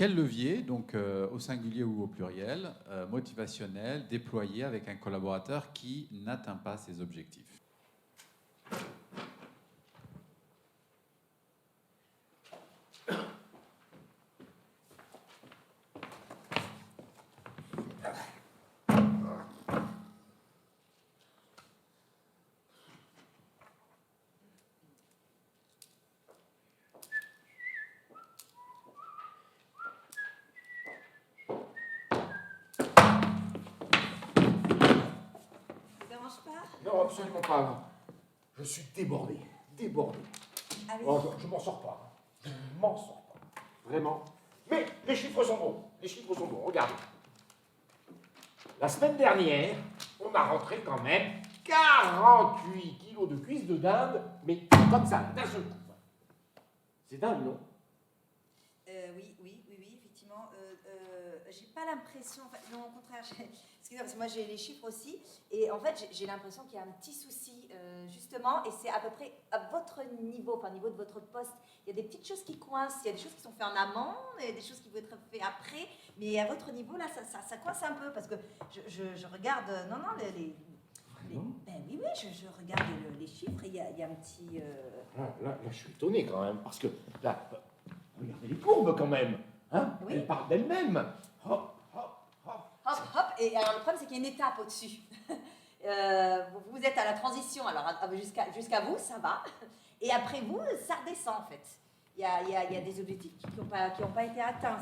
quel levier, donc au singulier ou au pluriel, motivationnel, déployer avec un collaborateur qui n'atteint pas ses objectifs? Non, absolument pas. Non. Je suis débordé. Débordé. Ah oui. Oh, je m'en sors pas. Je m'en sors pas. Vraiment. Mais les chiffres sont bons. Les chiffres sont bons. Regardez. La semaine dernière, on a rentré quand même 48 kilos de cuisses de dinde, mais comme ça, d'un seul coup. C'est dingue, non? Oui, effectivement. J'ai pas l'impression. Enfin, non, au contraire. Excusez-moi, parce que moi j'ai les chiffres aussi. Et en fait, j'ai l'impression qu'il y a un petit souci, justement. Et c'est à peu près à votre niveau, enfin, au niveau de votre poste. Il y a des petites choses qui coincent. Il y a des choses qui sont faites en amont, et des choses qui vont être faites après. Mais à votre niveau, là, ça coince un peu. Parce que je regarde. Non, ben oui, je regarde les chiffres. Et il y a un petit. Là, je suis étonné quand même. Parce que là, regardez les courbes quand même. Hein? Oui. Elles parlent d'elles-mêmes. Hop, hop, hop. Hop. Et alors, le problème, c'est qu'il y a une étape au-dessus. Vous êtes à la transition, alors jusqu'à vous, ça va. Et après vous, ça redescend, en fait. Il y a des objectifs qui n'ont pas été atteints.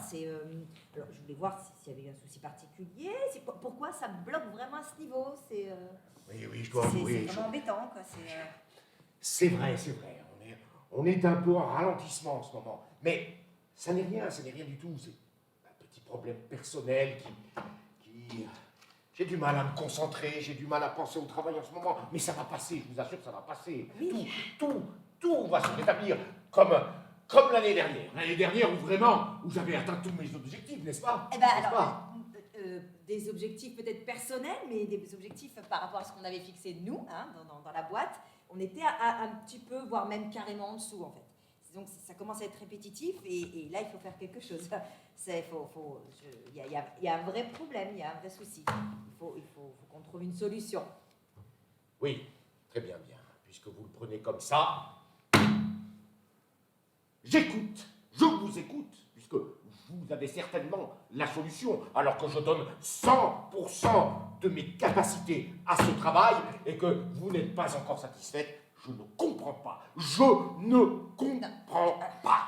Alors, je voulais voir s'il y avait un souci particulier. Pourquoi ça bloque vraiment à ce niveau? Oui, je dois avouer. C'est vraiment embêtant, quoi. C'est vrai. On est un peu en ralentissement en ce moment. Mais ça n'est rien du tout. C'est un petit problème personnel qui... J'ai du mal à me concentrer, j'ai du mal à penser au travail en ce moment. Mais ça va passer, je vous assure que ça va passer. Oui. Tout va se rétablir comme l'année dernière. L'année dernière où j'avais atteint tous mes objectifs, n'est-ce pas? Eh ben alors, des objectifs peut-être personnels, mais des objectifs par rapport à ce qu'on avait fixé nous, hein, dans la boîte, on était un petit peu, voire même carrément en dessous, en fait. Donc ça commence à être répétitif, et là, il faut faire quelque chose. Il y a un vrai problème, il y a un vrai souci. Il faut qu'on trouve une solution. Oui, très bien. Puisque vous le prenez comme ça, j'écoute, je vous écoute, puisque vous avez certainement la solution, alors que je donne 100% de mes capacités à ce travail et que vous n'êtes pas encore satisfaite. Je ne comprends pas. Je ne comprends pas.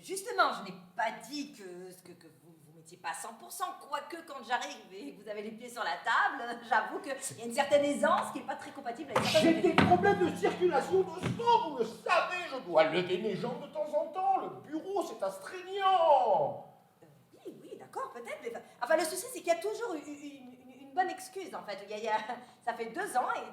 Justement, je n'ai pas dit que vous ne mettiez pas 100%, quoique quand j'arrive et que vous avez les pieds sur la table, j'avoue qu'il y a une certaine aisance qui n'est pas très compatible avec ça. J'ai des problèmes de circulation de sang, vous le savez, je dois lever mes jambes de temps en temps, le bureau c'est astreignant. Oui, d'accord, peut-être. Mais enfin, le souci, c'est qu'il y a toujours une bonne excuse, en fait. Ça fait 2 ans et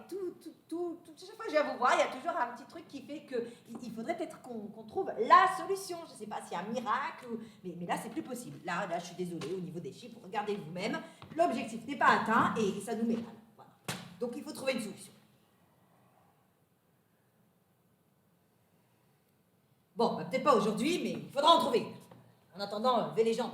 chaque fois que je viens vous voir, il y a toujours un petit truc qui fait qu'il faudrait peut-être qu'on trouve la solution. Je ne sais pas s'il y a un miracle, mais là, c'est plus possible. Là, je suis désolée, au niveau des chiffres, regardez vous-même, l'objectif n'est pas atteint et ça nous met mal. Voilà. Donc, il faut trouver une solution. Bon, peut-être pas aujourd'hui, mais il faudra en trouver. En attendant, levez les jambes.